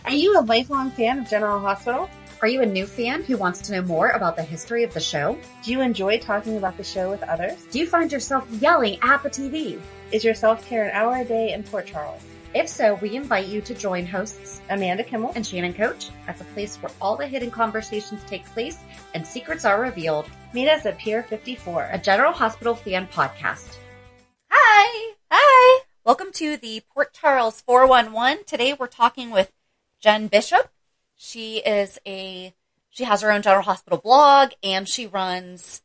Are you a lifelong fan of General Hospital? Are you a new fan who wants to know more about the history of the show? Do you enjoy talking about the show with others? Do you find yourself yelling at the TV? Is your self-care an hour a day in Port Charles? If so, we invite you to join hosts Amanda Kimmel and Shannon Coach at the place where all the hidden conversations take place and secrets are revealed. Meet us at Pier 54, a General Hospital fan podcast. Hi! Welcome to the Port Charles 411. Today we're talking with Jenn Bishop. She has her own General Hospital blog and she runs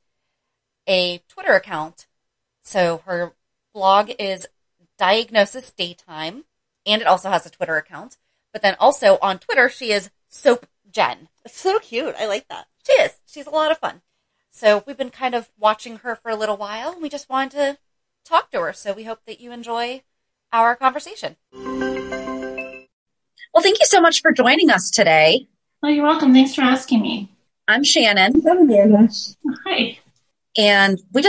a Twitter account. So her blog is Diagnosis Daytime, and it also has a Twitter account. But then also on Twitter, she is Soap Jenn. It's so cute. I like that. She is. She's a lot of fun. So we've been kind of watching her for a little while, and we just wanted to talk to her. So we hope that you enjoy our conversation. Well, thank you so much for joining us today. Oh, you're welcome. Thanks for asking me. I'm Shannon. I'm Amanda. Hi. And we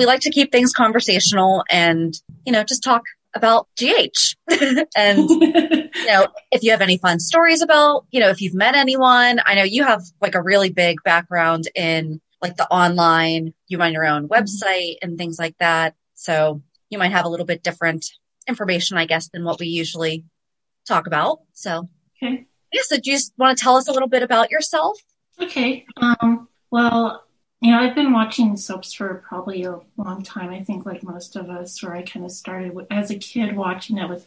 like to keep things conversational and, just talk about GH. And, if you have any fun stories about, if you've met anyone. I know you have like a really big background in like the online, you run your own website and things like that. So you might have a little bit different information, I guess, than what we usually talk about. So, okay. Yeah, so do you just want to tell us a little bit about yourself? Okay. Well, I've been watching soaps for probably a long time. I think like most of us, where I kind of started as a kid watching it with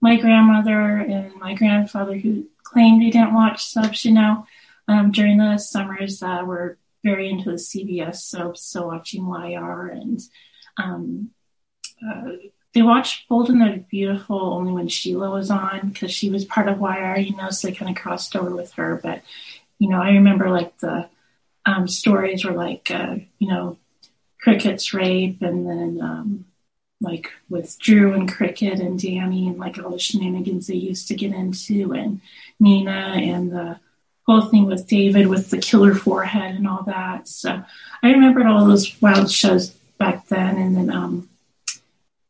my grandmother and my grandfather, who claimed they didn't watch soaps, during the summers. We're very into the CBS soaps, so watching YR, and they watched Bold and the Beautiful only when Sheila was on, because she was part of YR, so they kind of crossed over with her. But, I remember like the stories were like, Cricket's rape, and then like with Drew and Cricket and Dani, and like all the shenanigans they used to get into, and Nina, and the whole thing with David with the killer forehead and all that. So I remembered all those wild shows back then. And then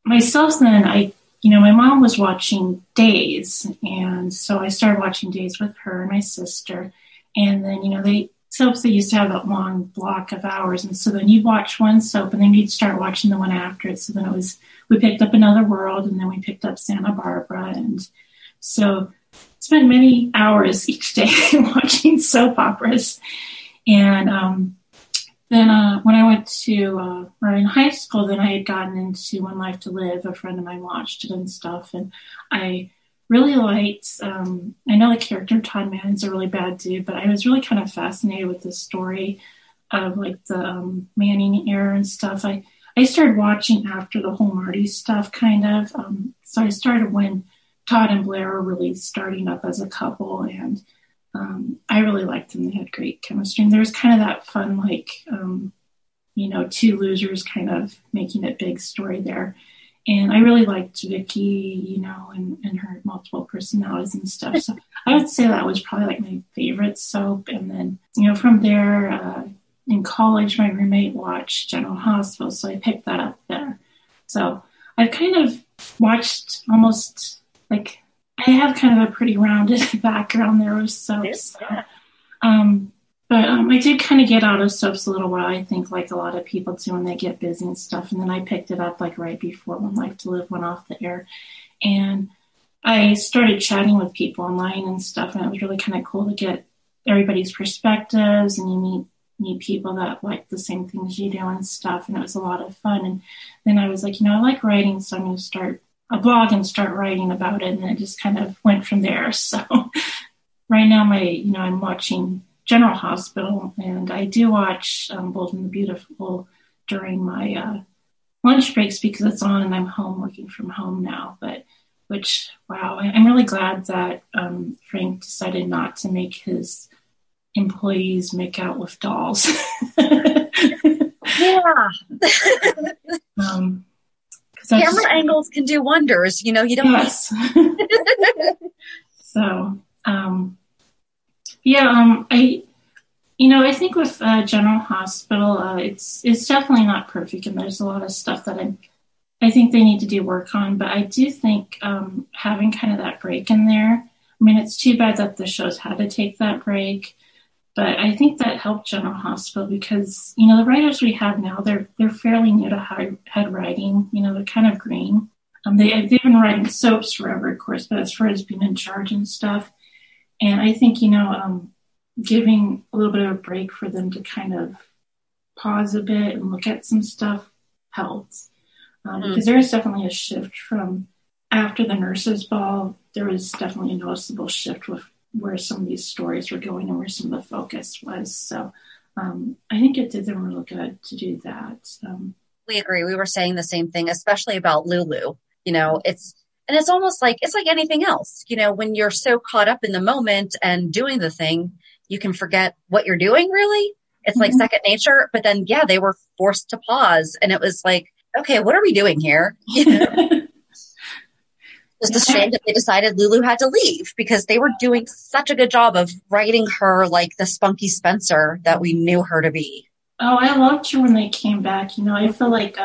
myself, then my mom was watching Days, and so I started watching Days with her and my sister. And then, soaps, they used to have a long block of hours, and so then you'd watch one soap, and then you'd start watching the one after it. So then we picked up Another World, and then we picked up Santa Barbara, and so spent many hours each day watching soap operas. And then when I went to, or in high school, then I had gotten into One Life to Live. A friend of mine watched it and stuff, and I really liked, I know the character Todd Mann's a really bad dude, but I was really kind of fascinated with the story of like the Manning era and stuff. I started watching after the whole Marty stuff kind of. So I started when Todd and Blair were really starting up as a couple, and I really liked them. They had great chemistry, and there was kind of that fun, like, two losers kind of making it big story there. And I really liked Vicky, and her multiple personalities and stuff. So I would say that was probably like my favorite soap. And then, from there, in college, my roommate watched General Hospital, so I picked that up there. So I've kind of watched almost, like, I have kind of a pretty rounded background there with soaps. Yeah. But I did kind of get out of soaps a little while, I think, like a lot of people do when they get busy and stuff. And then I picked it up like right before One Life to Live went off the air. And I started chatting with people online and stuff. And it was really kind of cool to get everybody's perspectives, and you meet people that like the same things you do and stuff. And it was a lot of fun. And then I was like, I like writing, so I'm going to start a blog and start writing about it. And then it just kind of went from there. So right now I'm watching General Hospital, and I do watch Bold and the Beautiful during my lunch breaks because it's on and I'm home working from home now. I'm really glad that Frank decided not to make his employees make out with dolls. Yeah. Camera angles can do wonders, you don't. Yes. So, I think with General Hospital, it's definitely not perfect, and there's a lot of stuff that I think they need to do work on. But I do think having kind of that break in there I mean, it's too bad that the shows had to take that break, but I think that helped General Hospital because, you know, the writers we have now, they're fairly new to head writing. You know, they're kind of green. They've been writing soaps forever, of course, but as far as being in charge and stuff, and I think, you know, giving a little bit of a break for them to kind of pause a bit and look at some stuff helps. Because there is definitely a shift from after the nurses' ball. There was definitely a noticeable shift with where some of these stories were going and where some of the focus was. So I think it did them really good to do that. We agree. We were saying the same thing, especially about Lulu. You know, it's almost like, it's like anything else. You know, when you're so caught up in the moment and doing the thing, you can forget what you're doing, really. It's like second nature. But then, yeah, they were forced to pause. And it was like, okay, what are we doing here? You know? It's a shame that they decided Lulu had to leave because they were doing such a good job of writing her like the spunky Spencer that we knew her to be. Oh, I loved her when they came back. You know, I feel like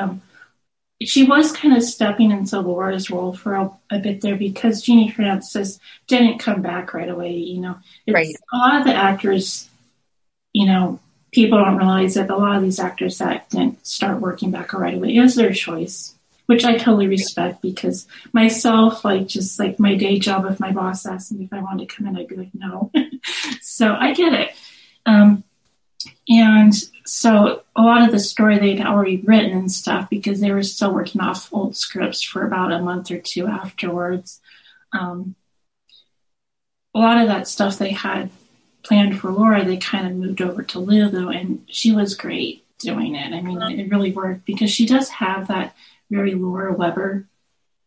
she was kind of stepping into Laura's role for a bit there because Jeannie Francis didn't come back right away. You know, right. A lot of the actors, you know, people don't realize that a lot of these actors that didn't start working back right away, it was their choice, which I totally respect because myself, like just like my day job, if my boss asked me if I wanted to come in, I'd be like, no. So I get it. And so a lot of the story they'd already written and stuff because they were still working off old scripts for about a month or two afterwards. A lot of that stuff they had planned for Laura, they kind of moved over to Lulu, and she was great doing it. I mean, it really worked because she does have that very Laura Weber,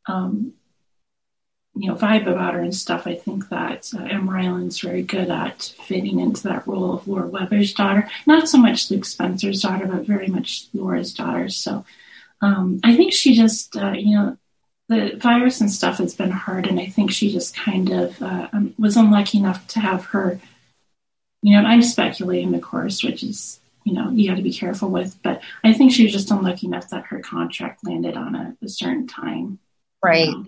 you know, vibe about her and stuff. I think that Emma Ryland's very good at fitting into that role of Laura Weber's daughter. Not so much Luke Spencer's daughter, but very much Laura's daughter. So I think she just, you know, the virus and stuff has been hard, and I think she just kind of was unlucky enough to have her, you know, I'm speculating, of course, which is, you know, you got to be careful with, but I think she was just unlucky enough that her contract landed on a certain time. Right. You know?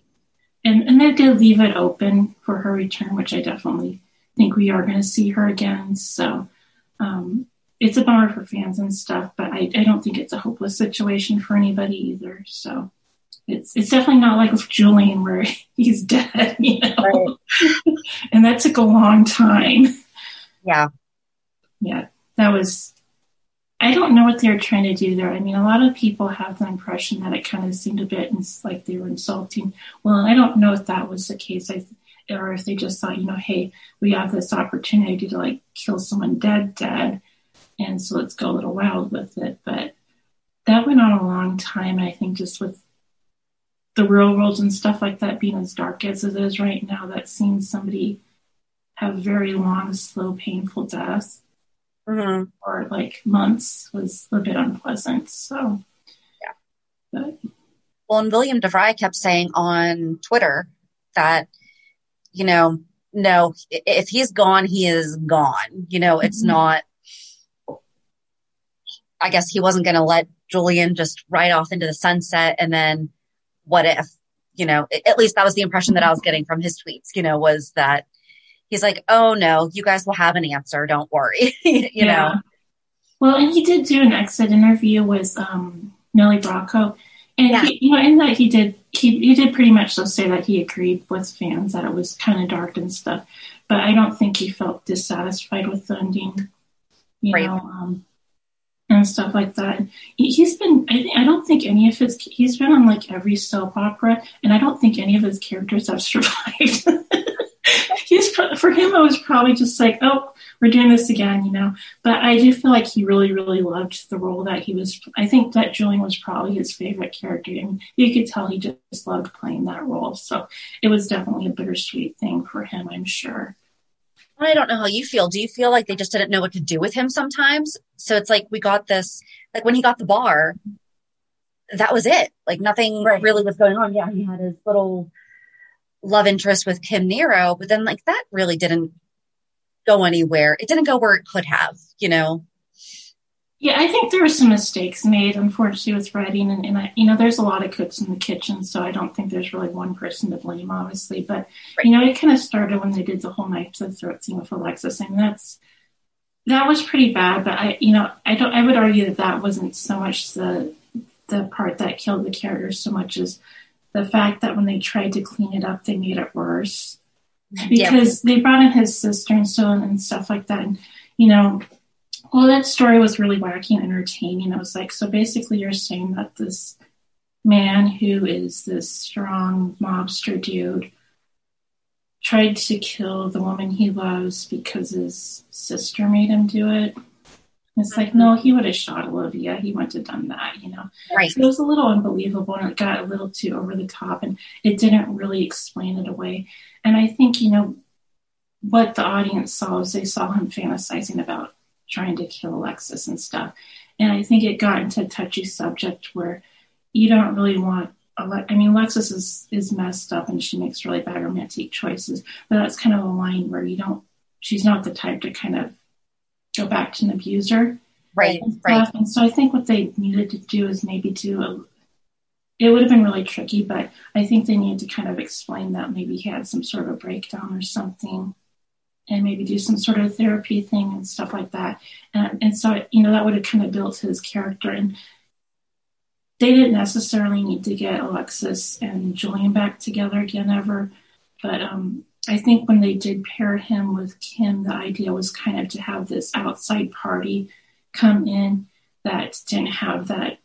And they did leave it open for her return, which I definitely think we are going to see her again. So it's a bummer for fans and stuff, but I don't think it's a hopeless situation for anybody either. So it's definitely not like with Julian where he's dead, you know, right. And that took a long time. Yeah. Yeah, that was, I don't know what they were trying to do there. I mean, a lot of people have the impression that it kind of seemed a bit like they were insulting. Well, I don't know if that was the case, or if they just thought, you know, hey, we have this opportunity to like kill someone dead, and so let's go a little wild with it. But that went on a long time, and I think just with the real world and stuff like that being as dark as it is right now, that seeing somebody have very long, slow, painful death for like months was a bit unpleasant. So, yeah. But. Well, and William DeVry kept saying on Twitter that, you know, no, if he's gone, he is gone. You know, it's not, I guess he wasn't going to let Julian just ride off into the sunset. And then what if, you know, at least that was the impression that I was getting from his tweets, you know, was that he's like, oh no, you guys will have an answer. Don't worry. you know? Well, and he did do an exit interview with Nellie Bracco. And he, you know, in that he did pretty much so say that he agreed with fans that it was kind of dark and stuff. But I don't think he felt dissatisfied with the ending, you know, and stuff like that. He's been, I don't think any of he's been on like every soap opera, and I don't think any of his characters have survived. For him, it was probably just like, oh, we're doing this again, you know. But I do feel like he really, really loved the role that he was. I think that Julian was probably his favorite character. I mean, you could tell he just loved playing that role. So it was definitely a bittersweet thing for him, I'm sure. I don't know how you feel. Do you feel like they just didn't know what to do with him sometimes? So it's like we got this, like when he got the bar, that was it. Like nothing really was going on. Yeah, he had his little love interest with Kim Nero, but then like that really didn't go anywhere. It didn't go where it could have, you know? Yeah, I think there were some mistakes made, unfortunately, with writing, and I, there's a lot of cooks in the kitchen, so I don't think there's really one person to blame, obviously. But Right. it kind of started when they did the whole knife to the throat scene with Alexis, and that was pretty bad. But I would argue that wasn't so much the part that killed the character so much as the fact that when they tried to clean it up, they made it worse because they brought in his sister and stuff like that, and well, that story was really wacky and entertaining. I was like, so basically you're saying that this man who is this strong mobster dude tried to kill the woman he loves because his sister made him do it. It's like, no, he would have shot Olivia. He wouldn't have done that, Right. So it was a little unbelievable, and it got a little too over the top, and it didn't really explain it away. And I think, what the audience saw is they saw him fantasizing about trying to kill Alexis and stuff. And I think it got into a touchy subject where you don't really want, Alexis is messed up and she makes really bad romantic choices, but that's kind of a line where she's not the type to kind of go back to an abuser. Right. And so I think what they needed to do is maybe it would have been really tricky, but I think they needed to kind of explain that maybe he had some sort of a breakdown or something, and maybe do some sort of therapy thing and stuff like that. And so, that would have kind of built his character. And they didn't necessarily need to get Alexis and Julian back together again ever. But I think when they did pair him with Kim, the idea was kind of to have this outside party come in that didn't have that,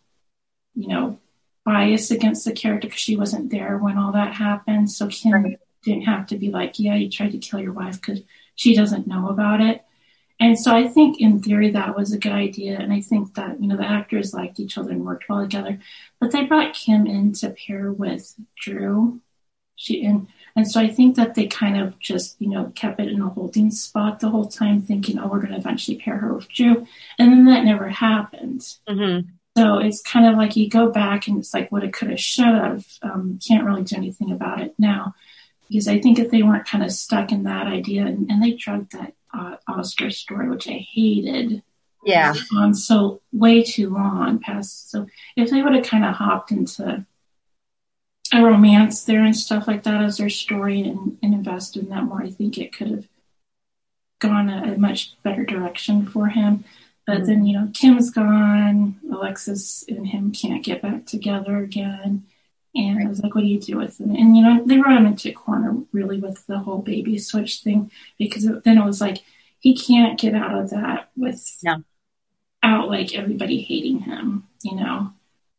bias against the character because she wasn't there when all that happened. So Kim didn't have to be like, yeah, you tried to kill your wife, because she doesn't know about it. And so I think in theory that was a good idea. And I think that, the actors liked each other and worked well together. But they brought Kim in to pair with Drew. And so I think that they kind of just, kept it in a holding spot the whole time, thinking, oh, we're going to eventually pair her with Drew. And then that never happened. Mm-hmm. So it's kind of like you go back and it's like what it could have, should have. Can't really do anything about it now. Because I think if they weren't kind of stuck in that idea, and they drugged that Oscar story, which I hated, on so way too long past. So if they would have kind of hopped into a romance there and stuff like that as their story and invested in that more, I think it could have gone a much better direction for him. But then, Kim's gone, Alexis and him can't get back together again. And I was like, what do you do with him? And, they brought him into a corner really with the whole baby switch thing, because then it was like, he can't get out of that without like everybody hating him,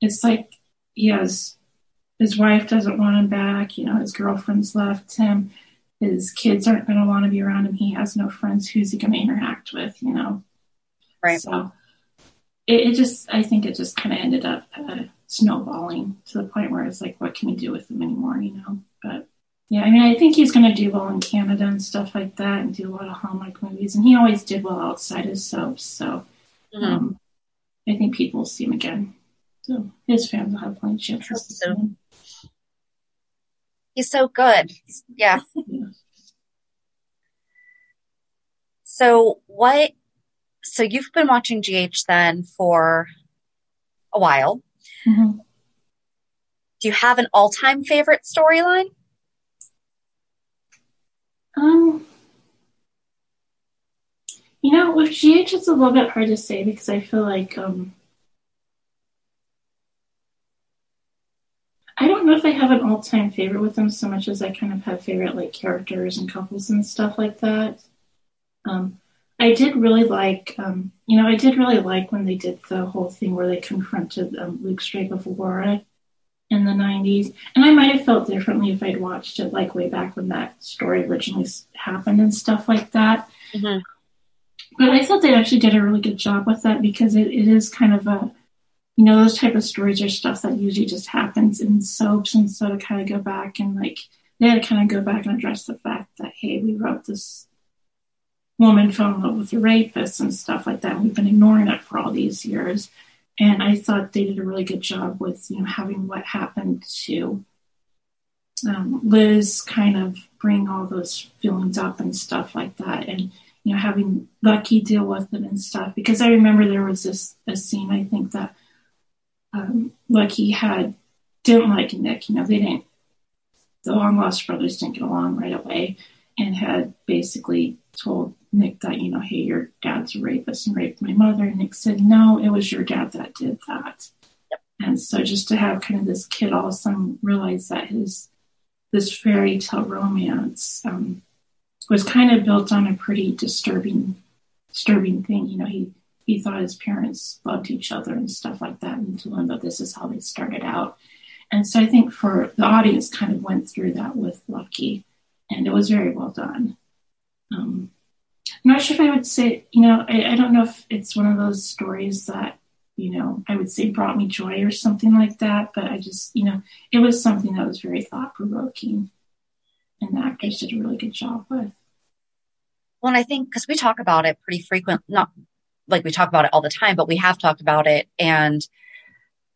It's like his wife doesn't want him back, his girlfriend's left him, his kids aren't going to want to be around him, he has no friends, who's he going to interact with, Right. So I think it just kind of ended up snowballing to the point where it's like, what can we do with him anymore, But yeah, I think he's going to do well in Canada and stuff like that, and do a lot of Hallmark movies, and he always did well outside his soaps, so I think people will see him again. So his fans will have plenty of chances to see him. He's so good. Yeah. So you've been watching GH then for a while. Mm-hmm. Do you have an all-time favorite storyline? With GH, it's a little bit hard to say, because I feel like, I don't know if I have an all-time favorite with them so much as I kind of have favorite, like, characters and couples and stuff like that. I did really like, when they did the whole thing where they confronted Luke's rape of Aurora in the 90s. And I might have felt differently if I'd watched it like way back when that story originally happened and stuff like that. Mm-hmm. But I thought they actually did a really good job with that, because it is kind of a, those type of stories are stuff that usually just happens in soaps. And so to kind of go back and they had to kind of go back and address the fact that, hey, we wrote this woman fell in love with a rapist and stuff like that. We've been ignoring it for all these years. And I thought they did a really good job with, having what happened to Liz kind of bring all those feelings up and stuff like that. And, having Lucky deal with it and stuff. Because I remember there was a scene, I think, that Lucky didn't like Nick. The long lost brothers didn't get along right away, and had basically told Nick that, hey, your dad's a rapist and raped my mother. And Nick said, no, it was your dad that did that. Yep. And so just to have kind of this kid all of a sudden realize that this fairy tale romance was kind of built on a pretty disturbing thing. He thought his parents loved each other and stuff like that, and to learn that this is how they started out. And so I think for the audience kind of went through that with Lucky, and it was very well done. I'm not sure if I would say, I don't know if it's one of those stories that, I would say brought me joy or something like that, but I just, it was something that was very thought-provoking, and the actors did a really good job with. Well, and I think because we talk about it pretty frequent, not like we talk about it all the time, but we have talked about it. And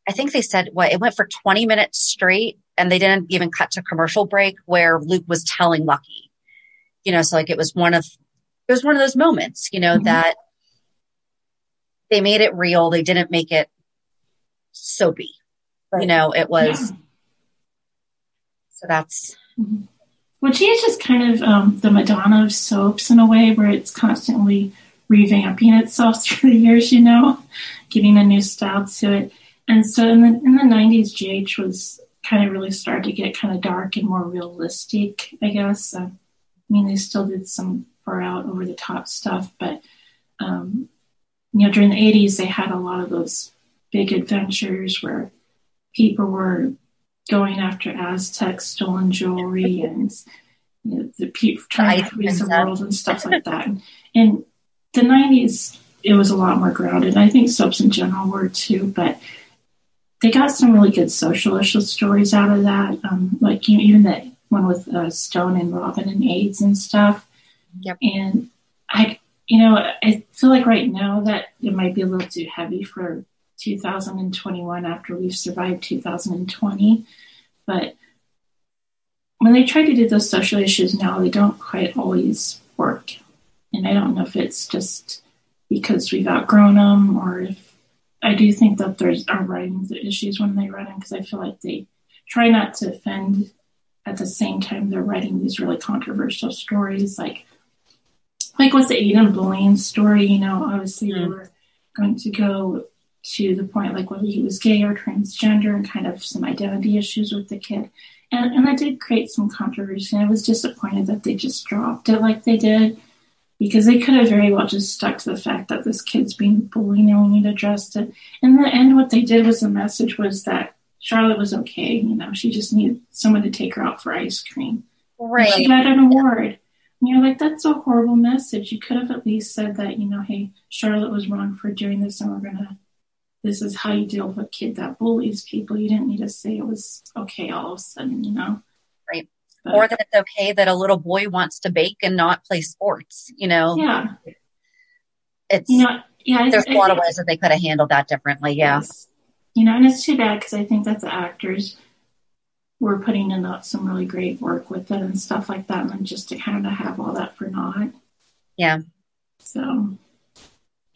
I think they said it went for 20 minutes straight, and they didn't even cut to commercial break where Luke was telling Lucky, so like it was one of those moments, Mm-hmm. that they made it real. They didn't make it soapy, Right. It was, Yeah. So that's. Mm-hmm. Well, GH is kind of the Madonna of soaps in a way, where it's constantly revamping itself through the years, getting a new style to it. And so in the 90s, GH was kind of really started to get kind of dark and more realistic, I guess. They still did some far out over the top stuff, but during the 80s, they had a lot of those big adventures where people were going after Aztecs, stolen jewelry, and the people trying to freeze the world and stuff like that. In the 90s, it was a lot more grounded. I think soaps in general were too, but they got some really good social issue stories out of that. Like even that one with Stone and Robin and AIDS and stuff. Yep. And I feel like right now that it might be a little too heavy for 2021 after we've survived 2020. But when they try to do those social issues now, they don't quite always work. And I don't know if it's just because we've outgrown them, or if I do think that there's are writing issues when they write them, because I feel like they try not to offend at the same time they're writing these really controversial stories, like with the Aiden bullying story. Obviously they were going to go to the point like whether he was gay or transgender, and kind of some identity issues with the kid. And that did create some controversy. I was disappointed that they just dropped it like they did, because they could have very well just stuck to the fact that this kid's being bullied and we need to address it. In the end, what they did was the message was that Charlotte was okay. She just needed someone to take her out for ice cream. Right. And she got an award. And you're like, that's a horrible message. You could have at least said that, hey, Charlotte was wrong for doing this, and this is how you deal with a kid that bullies people. You didn't need to say it was okay all of a sudden, Right. But, or that it's okay that a little boy wants to bake and not play sports, Yeah. It's, there's a lot of ways that they could have handled that differently. Yeah. Yes. And it's too bad, because I think that the actors were putting in some really great work with it and stuff like that, and then just to kind of have all that for naught. Yeah. So,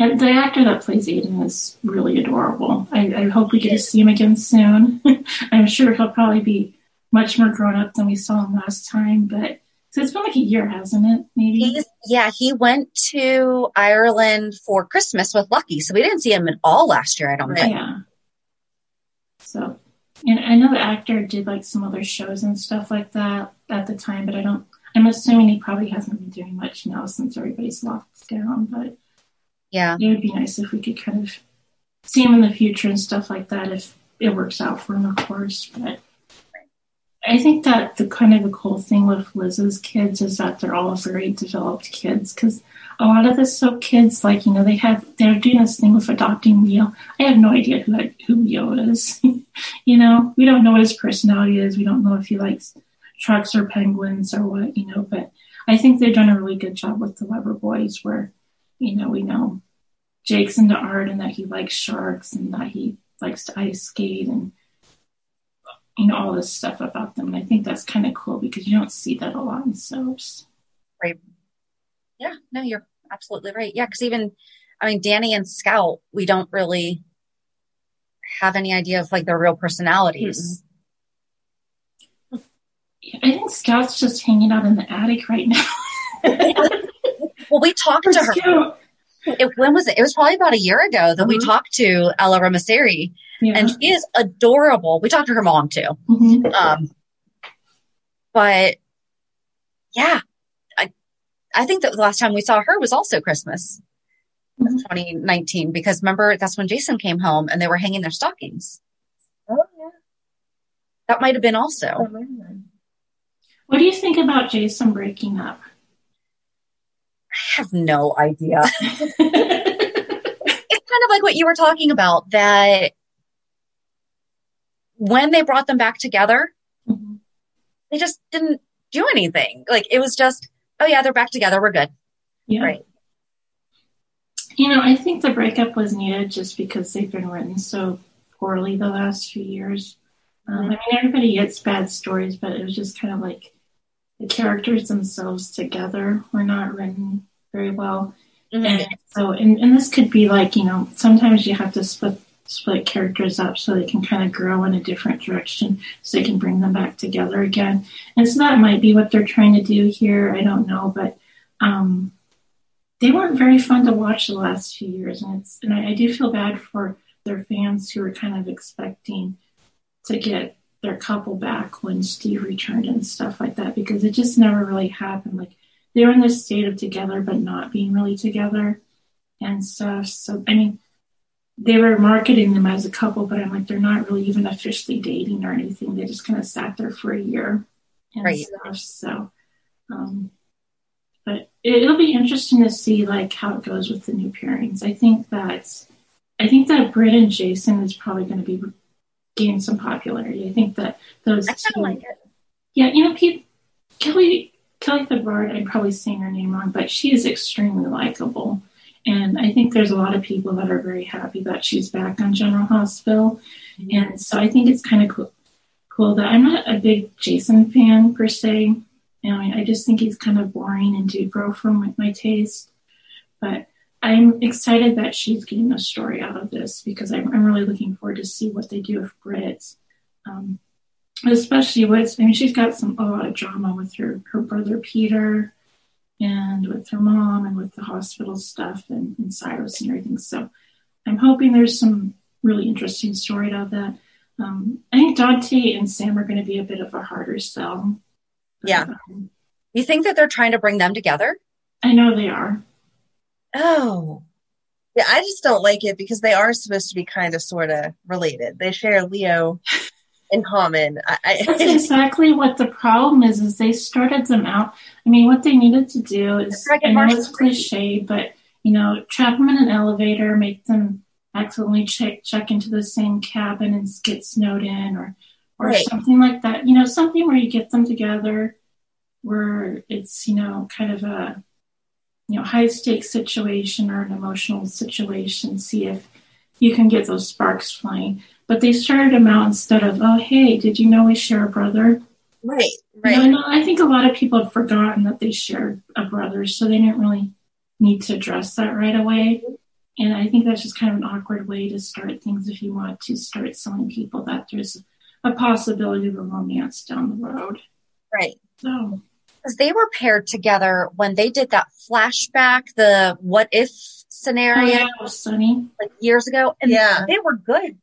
and the actor that plays Aiden is really adorable. I hope we get to see him again soon. I'm sure he'll probably be much more grown up than we saw him last time, but so it's been like a year, hasn't it? Maybe. He went to Ireland for Christmas with Lucky, so we didn't see him at all last year, I don't think. Yeah. So, and I know the actor did like some other shows and stuff like that at the time, but I'm assuming he probably hasn't been doing much now since everybody's locked down, but yeah, it would be nice if we could kind of see him in the future and stuff like that, if it works out for him, of course. But I think that the cool thing with Liz's kids is that they're all very developed kids, because a lot of the soap kids, they're doing this thing with adopting Leo. I have no idea who Leo is. We don't know what his personality is. We don't know if he likes trucks or penguins or what, but I think they've done a really good job with the Weber boys, where, we know Jake's into art and that he likes sharks and that he likes to ice skate and, all this stuff about them. And I think that's kind of cool, because you don't see that a lot in soaps. Right. Yeah, no, absolutely right. Yeah, because Dani and Scout, we don't really have any idea of like their real personalities. I think Scout's just hanging out in the attic right now. Well, we talked to her. When was it? It was probably about a year ago that we talked to Ella Ramaseri, and she is adorable. We talked to her mom too. But yeah, I think that the last time we saw her was also Christmas of 2019, because remember, that's when Jason came home and they were hanging their stockings. Oh, yeah. That might have been also. What do you think about Jason breaking up? I have no idea. It's kind of like what you were talking about, that when they brought them back together, they just didn't do anything. Like, it was just, oh yeah, they're back together, we're good. Yeah. Right. I think the breakup was needed just because they've been written so poorly the last few years. Everybody gets bad stories, but it was just kind of like the characters themselves together were not written very well. And so, and this could be like, sometimes you have to split characters up so they can kind of grow in a different direction so they can bring them back together again. And so that might be what they're trying to do here. I don't know, but they weren't very fun to watch the last few years. And I do feel bad for their fans who were kind of expecting to get their couple back when Steve returned and stuff like that, because it just never really happened. Like, they were in this state of together but not being really together and stuff. So, they were marketing them as a couple, but I'm like, they're not really even officially dating or anything. They just kind of sat there for a year and stuff. So, but it'll be interesting to see like how it goes with the new pairings. I think that Britt and Jason is probably going to be gain some popularity. I think that those two, like it. Yeah, Kelly Fedvard, I'm probably saying her name wrong, but she is extremely likable. And I think there's a lot of people that are very happy that she's back on General Hospital. And so I think it's kind of cool that I'm not a big Jason fan per se. I just think he's kind of boring and do grow from my taste. But I'm excited that she's getting a story out of this, because I'm really looking forward to see what they do with Britt. Especially she's got a lot of drama with her brother Peter, and with her mom, and with the hospital stuff, and Cyrus and everything. So I'm hoping there's some really interesting story out of that. I think Dante and Sam are going to be a bit of a harder sell. Yeah. You think that they're trying to bring them together? I know they are. Oh. Yeah, I just don't like it because they are supposed to be kind of sort of related. They share Leo in common. That's exactly what the problem is they started them out. What they needed to do is, I know it's cliche, but, trap them in an elevator, make them accidentally check into the same cabin and get snowed in, or something like that. Something where you get them together, where it's, kind of a, high stakes situation or an emotional situation. See if you can get those sparks flying. But they started them out instead of, oh, hey, did you know we share a brother? Right. I think a lot of people have forgotten that they shared a brother, so they didn't really need to address that right away. And I think that's just kind of an awkward way to start things if you want to start telling people that there's a possibility of a romance down the road. Right. So, because they were paired together when they did that flashback, the what if scenario, Sunny, like years ago, and they were good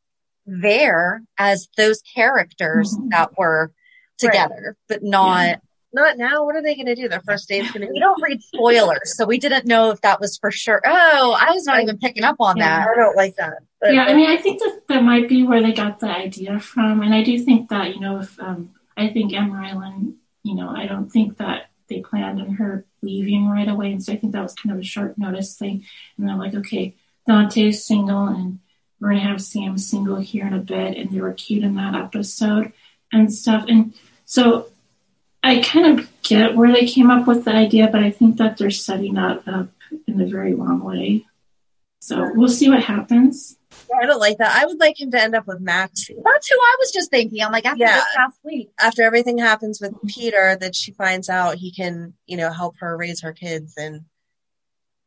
there as those characters that were together, but not now. What are they going to do? Their first date's going to be. We don't read spoilers, so we didn't know if that was for sure. Oh, I was not even picking up on that. I don't like that. But, I think that might be where they got the idea from, and I do think that if I think Emma Rylan, I don't think that they planned on her leaving right away, and so I think that was kind of a short notice thing. And they're like, okay, Dante's single, and we're going to have Sam single here in a bit, and they were cute in that episode and stuff. And so I kind of get where they came up with the idea, but I think that they're setting that up in the very wrong way. So we'll see what happens. I don't like that. I would like him to end up with Maxi. That's who I was just thinking. I'm like, after this past week. After everything happens with Peter, that she finds out he can, help her raise her kids. And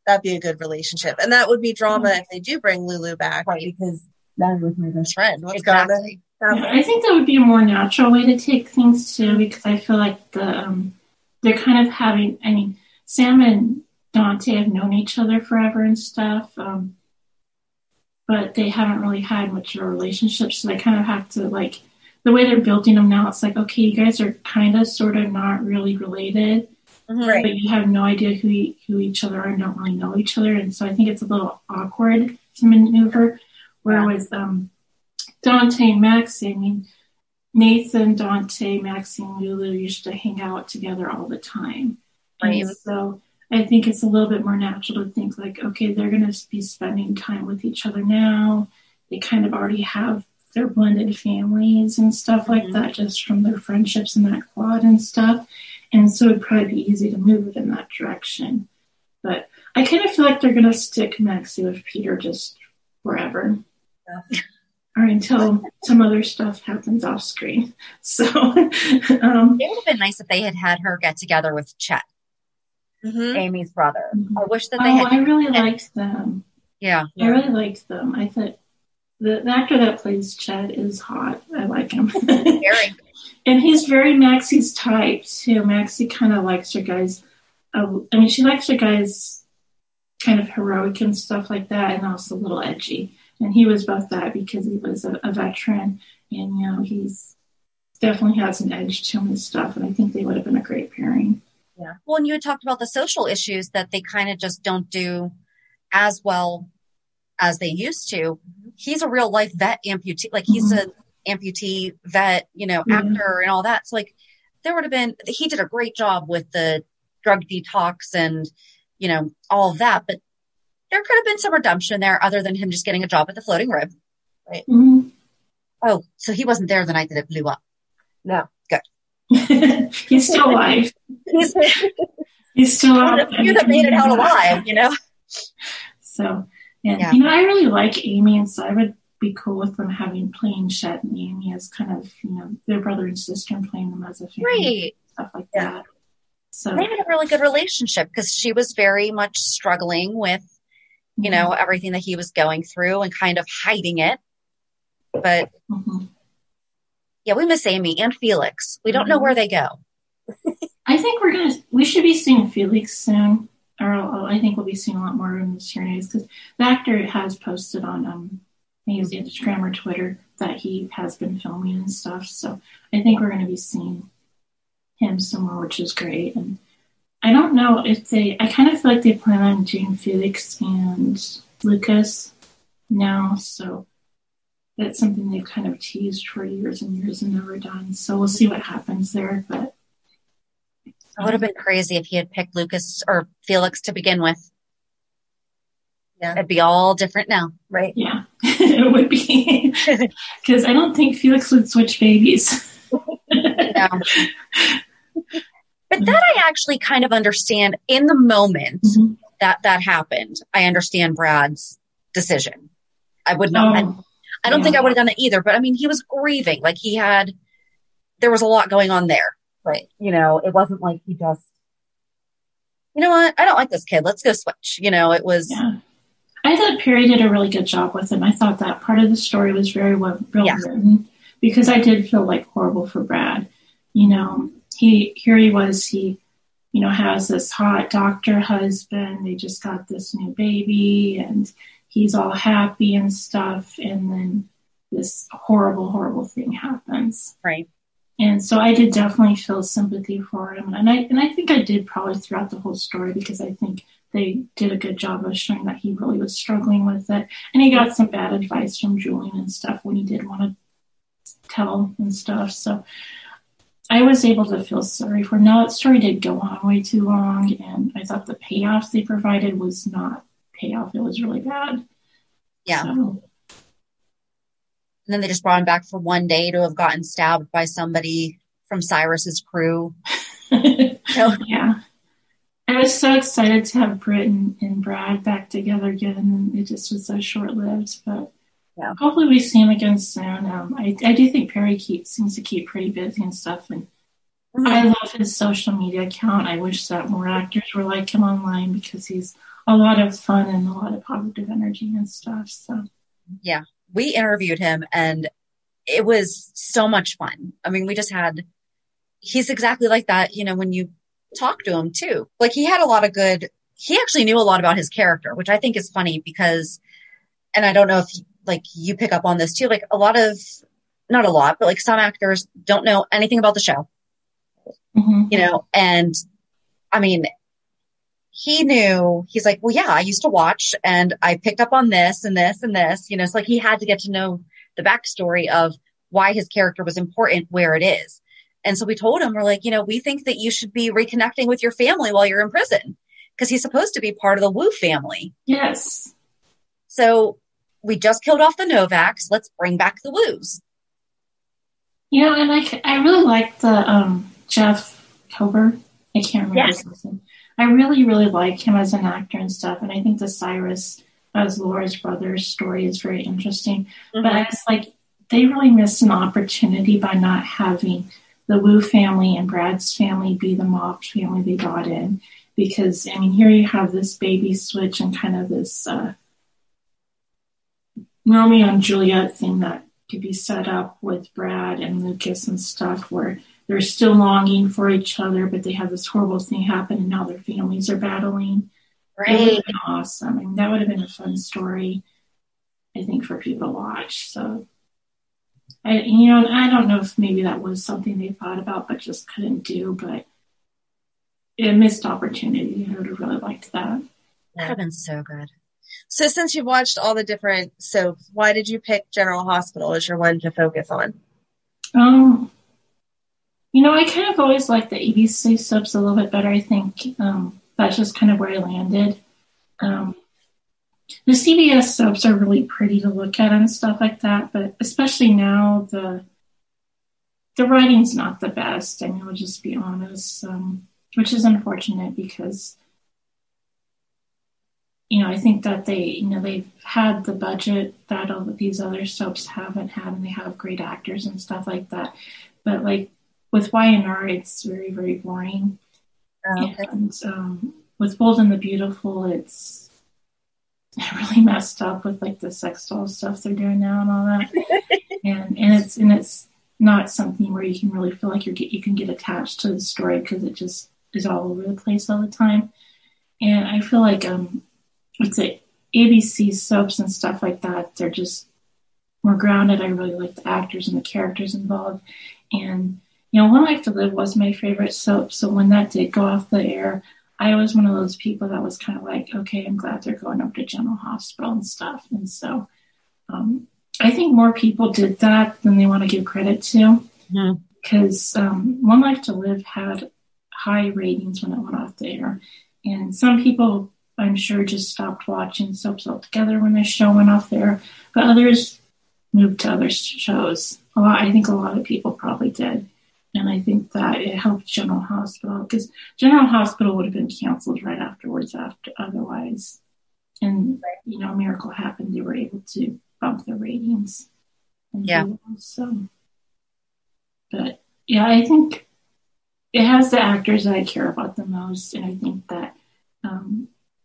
That'd be a good relationship. And that would be drama if they do bring Lulu back, Right. because that was my best friend. What's Exactly. going on? Yeah, I think that would be a more natural way to take things too, because I feel like they're kind of having, I mean, Sam and Dante have known each other forever and stuff, but they haven't really had much of a relationship, so they kind of have to, like, the way they're building them now, it's like, okay, you guys are kind of sort of not really related, Right. but you have no idea who each other are and don't really know each other, and so I think it's a little awkward to maneuver, whereas Dante and Maxi, I mean, Nathan, Dante, Maxi, and Lulu used to hang out together all the time. Right. And so I think it's a little bit more natural to think like, okay, they're going to be spending time with each other now. They kind of already have their blended families and stuff like that, just from their friendships and that quad and stuff. And so it'd probably be easy to move it in that direction. But I kind of feel like they're going to stick Maxi with Peter just forever. Yeah. Or until some other stuff happens off screen. So It would have been nice if they had her get together with Chet, Amy's brother. I wish that they had. I really liked them. Yeah. I really liked them. I thought the actor that plays Chad is hot. I like him. Very. And he's very Maxi's type, too. Maxi kind of likes her guys. She likes her guys kind of heroic and stuff like that, and also a little edgy. And he was both that because he was a veteran, and, he's definitely has an edge to him and stuff, and I think they would have been a great pairing. Yeah. Well, and you had talked about the social issues that they kind of just don't do as well as they used to. He's a real life vet amputee. Like, he's an amputee vet, actor and all that. So, like, he did a great job with the drug detox and, all of that. But there could have been some redemption there other than him just getting a job at the Floating Rib. Right. Mm-hmm. Oh, so he wasn't there the night that it blew up. No. Good. He's still alive. He's still alive. You that made it out alive, So, and I really like Amy, and so I would be cool with them playing Chet and Amy as kind of, their brother and sister and playing them as a family. Right. Stuff like that. So they had a really good relationship because she was very much struggling with, everything that he was going through and kind of hiding it. But we miss Amy and Felix. We don't know where they go. I think we should be seeing Felix soon. Or I think we'll be seeing a lot more in the series because the actor has posted on his Instagram or Twitter that he has been filming and stuff. So I think we're going to be seeing him some more, which is great. And I don't know if I kind of feel like they plan on doing Felix and Lucas now. So that's something they've kind of teased for years and years and never done. So we'll see what happens there. But it would have been crazy if he had picked Lucas or Felix to begin with. Yeah. It'd be all different now. Right. Yeah, it would be. Because I don't think Felix would switch babies. No. But that I actually kind of understand in the moment that happened. I understand Brad's decision. I would not. I don't think I would have done it either. But I mean, he was grieving. Like there was a lot going on there. Right. It wasn't like he just, you know what? I don't like this kid. Let's go switch. It was. Yeah. I thought Perry did a really good job with him. I thought that part of the story was very well written because I did feel like horrible for Brad. He has this hot doctor husband. They just got this new baby and he's all happy and stuff. And then this horrible, horrible thing happens. Right. And so I did definitely feel sympathy for him. And I think I did probably throughout the whole story because I think they did a good job of showing that he really was struggling with it. And he got some bad advice from Julian and stuff when he did want to tell and stuff. So I was able to feel sorry for him. Now, that story did go on way too long, and I thought the payoffs they provided was not payoff. It was really bad. Yeah. So. And then they just brought him back for one day to have gotten stabbed by somebody from Cyrus's crew. Yeah. I was so excited to have Britt and Brad back together again, and it just was so short-lived. But hopefully we see him again soon. I do think Perry seems to keep pretty busy and stuff, and I love his social media account. I wish that more actors were like him online because he's a lot of fun and a lot of positive energy and stuff. So Yeah, we interviewed him and it was so much fun. I mean, he's exactly like that, when you talk to him too. Like he actually knew a lot about his character, which I think is funny because, and I don't know if you pick up on this too, like not a lot, but like some actors don't know anything about the show, and I mean, he's like, well, yeah, I used to watch and I picked up on this and this and this, so like he had to get to know the backstory of why his character was important where it is. And so we told him, we're like, we think that you should be reconnecting with your family while you're in prison because he's supposed to be part of the Wu family. Yes. So we just killed off the Novaks. Let's bring back the Wus. And I really like the Jeff Kober. I can't remember his name. I really, really like him as an actor and stuff. And I think the Cyrus as Laura's brother's story is very interesting. Mm-hmm. But I was like, they really missed an opportunity by not having the Wu family and Brad's family be the mob family they brought in. Because, I mean, here you have this baby switch and kind of this Romeo and Juliet thing that could be set up with Brad and Lucas and stuff where they're still longing for each other, but they have this horrible thing happen and now their families are battling. Right. It would have been awesome. I mean, that would have been a fun story, I think, for people to watch. So, I don't know if maybe that was something they thought about but just couldn't do, but a missed opportunity. I would have really liked that. That would have been so good. So since you've watched all the different soaps, why did you pick General Hospital as your one to focus on? I kind of always liked the ABC soaps a little bit better. I think that's just kind of where I landed. The CBS soaps are really pretty to look at and stuff like that, but especially now the writing's not the best. I mean, we'll just be honest, which is unfortunate because, I think that they've had the budget that all of these other soaps haven't had, and they have great actors and stuff like that. But like with Y&R, it's very, very boring. Okay. And with Bold and the Beautiful, it's really messed up with like the sex doll stuff they're doing now and all that. and it's not something where you can really feel like you can get attached to the story because it just is all over the place all the time. And I feel like with the ABC soaps and stuff like that, they're just more grounded. I really like the actors and the characters involved. And, One Life to Live was my favorite soap. So when that did go off the air, I was one of those people that was kind of like, okay, I'm glad they're going up to General Hospital and stuff. And so I think more people did that than they want to give credit to. Because One Life to Live had high ratings when it went off the air. And some people, I'm sure, just stopped watching soaps altogether when the show went off there. But others moved to other shows. I think a lot of people probably did. And I think that it helped General Hospital because General Hospital would have been canceled right afterwards otherwise. And, a miracle happened. They were able to bump the ratings. But I think it has the actors that I care about the most. And I think that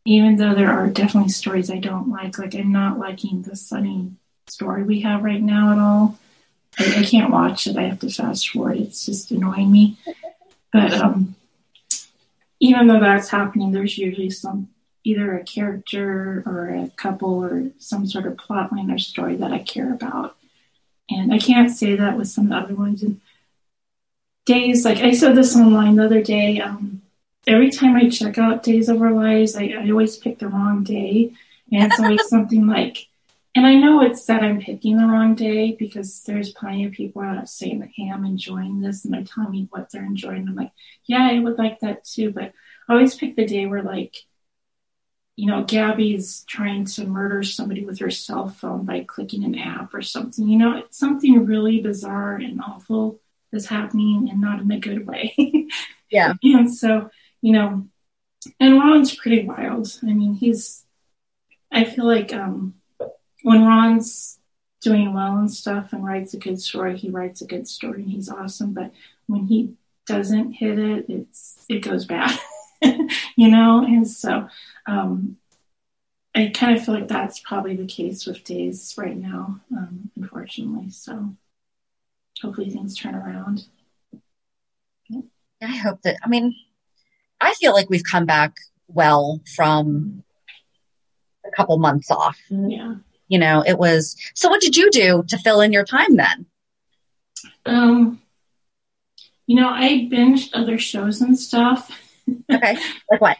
even though there are definitely stories I don't like I'm not liking the Sunny story we have right now at all. I can't watch it. I have to fast forward. It's just annoying me. But even though that's happening, there's usually either a character or a couple or some sort of plot line or story that I care about. And I can't say that with some of the other ones. And Days, like I said this online the other day, every time I check out Days of Our Lives, I always pick the wrong day. And it's always something like, and I know it's that I'm picking the wrong day because there's plenty of people out saying that, hey, I'm enjoying this, and they're telling me what they're enjoying. I'm like, yeah, I would like that too. But I always pick the day where Gabby's trying to murder somebody with her cell phone by clicking an app or something. It's something really bizarre and awful is happening and not in a good way. Yeah. And so, and Ron's pretty wild. I mean, I feel like when Ron's doing well and stuff and writes a good story, he writes a good story and he's awesome. But when he doesn't hit it, it goes bad, And so I kind of feel like that's probably the case with Days right now, unfortunately. So hopefully things turn around. I hope that, I mean, I feel like we've come back well from a couple months off. Yeah. You know, it was, so what did you do to fill in your time then? You know, I binged other shows and stuff. Okay. Like what?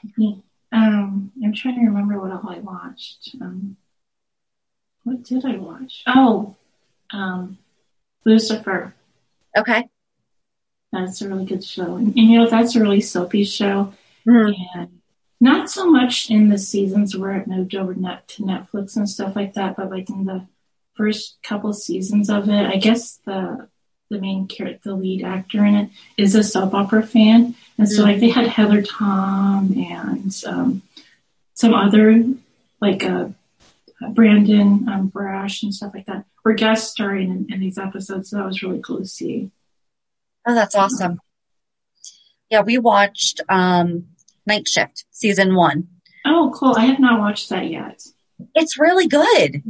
I'm trying to remember what all I watched. What did I watch? Oh, Lucifer. Okay. That's a really good show. And you know, that's a really soapy show. Mm-hmm. And not so much in the seasons where it moved over to Netflix and stuff like that, but like in the first couple seasons of it, I guess the main character, the lead actor in it, is a soap opera fan. And so like they had Heather Tom and some other like Brandon Brash and stuff like that were guest starring in these episodes. So that was really cool to see. Oh, that's awesome. Yeah, we watched Night Shift season 1. Oh, cool. I have not watched that yet. It's really good.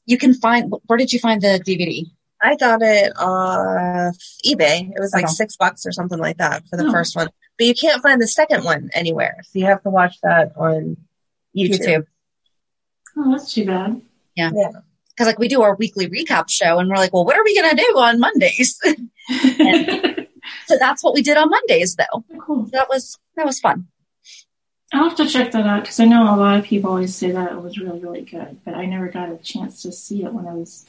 You can find, where did you find the DVD? I got it off eBay. It was like $6 or something like that for the first one. But you can't find the second one anywhere. So you have to watch that on YouTube. Oh, that's too bad. Yeah. Because like we do our weekly recap show and we're like, well, what are we going to do on Mondays? So that's what we did on Mondays though. Oh, cool. So that was fun. I'll have to check that out because I know a lot of people always say that it was really, really good, but I never got a chance to see it when I was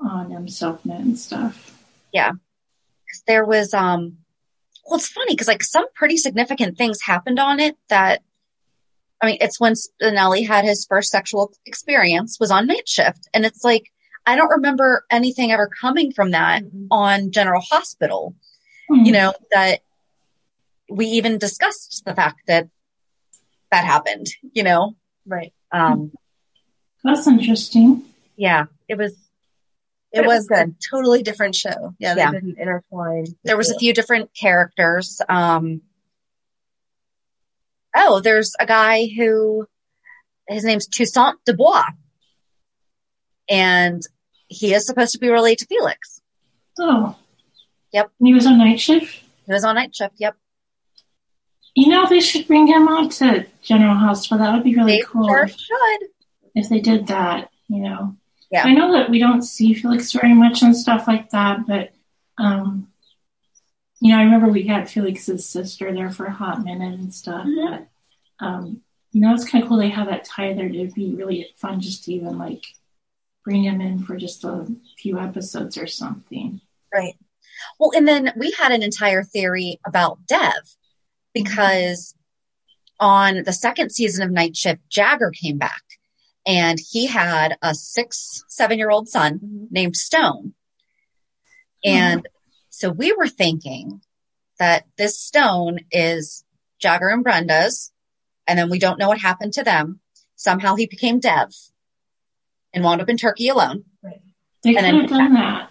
on SelfNet and stuff. Yeah. Because there was, well, it's funny because like some pretty significant things happened on it that, I mean, it's when Spinelli had his first sexual experience was on Night Shift. And it's like, I don't remember anything ever coming from that on General Hospital, you know, that we even discussed the fact that happened, you know? Right. That's interesting. Yeah, it was a totally different show. Yeah, they didn't intertwine. There was a few different characters. There's a guy who, his name's Toussaint Dubois. And he is supposed to be related to Felix. Oh. Yep. And he was on Night Shift? He was on Night Shift, yep. You know, they should bring him on to General Hospital. That would be really cool. They sure should. If they did that, you know. Yeah. I know that we don't see Felix very much and stuff like that, but, you know, I remember we had Felix's sister there for a hot minute and stuff. Mm-hmm. But, you know, it's kind of cool they have that tie there. It'd be really fun just to even, like, bring him in for just a few episodes or something. Right. Well, and then we had an entire theory about Dev because on the second season of Night Shift, Jagger came back and he had a 7-year-old son named Stone. And so we were thinking that this Stone is Jagger and Brenda's, and then we don't know what happened to them. Somehow he became Dev and wound up in Turkey alone. Right. They could have done that.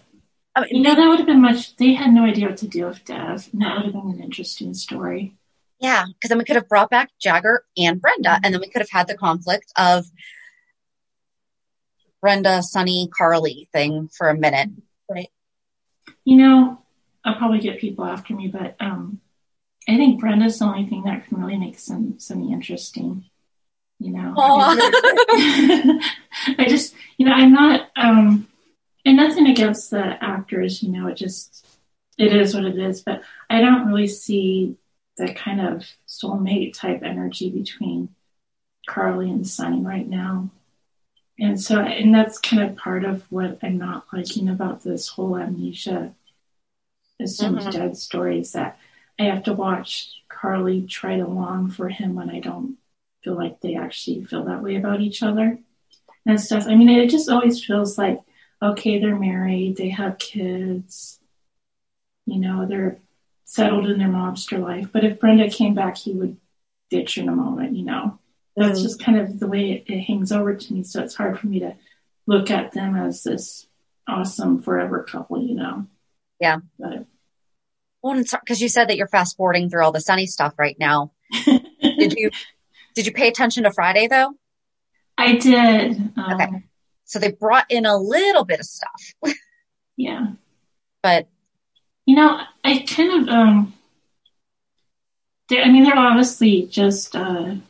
I mean, you know, that would have been they had no idea what to do with Dev. And that would have been an interesting story. Yeah, because then we could have brought back Jagger and Brenda, and then we could have had the conflict of Brenda, Sunny, Carly thing for a minute. Right. You know, I'll probably get people after me, but I think Brenda's the only thing that can really make Sunny interesting. You know, I just, you know, I'm not, and nothing against the actors, you know, it is what it is, but I don't really see the kind of soulmate type energy between Carly and Sunny right now. And so, and that's kind of part of what I'm not liking about this whole amnesia assumed dead story is that I have to watch Carly try to long for him when I don't feel like they actually feel that way about each other and stuff. I mean, it just always feels like, okay, they're married, they have kids, you know, they're settled in their mobster life. But if Brenda came back, he would ditch her in a moment, you know. That's just kind of the way it hangs over to me. So it's hard for me to look at them as this awesome forever couple, you know. Yeah. But, well, because you said that you're fast forwarding through all the Sunny stuff right now. Did Did you pay attention to Friday though? I did. Okay. So they brought in a little bit of stuff. Yeah. But I kind of they're obviously just they're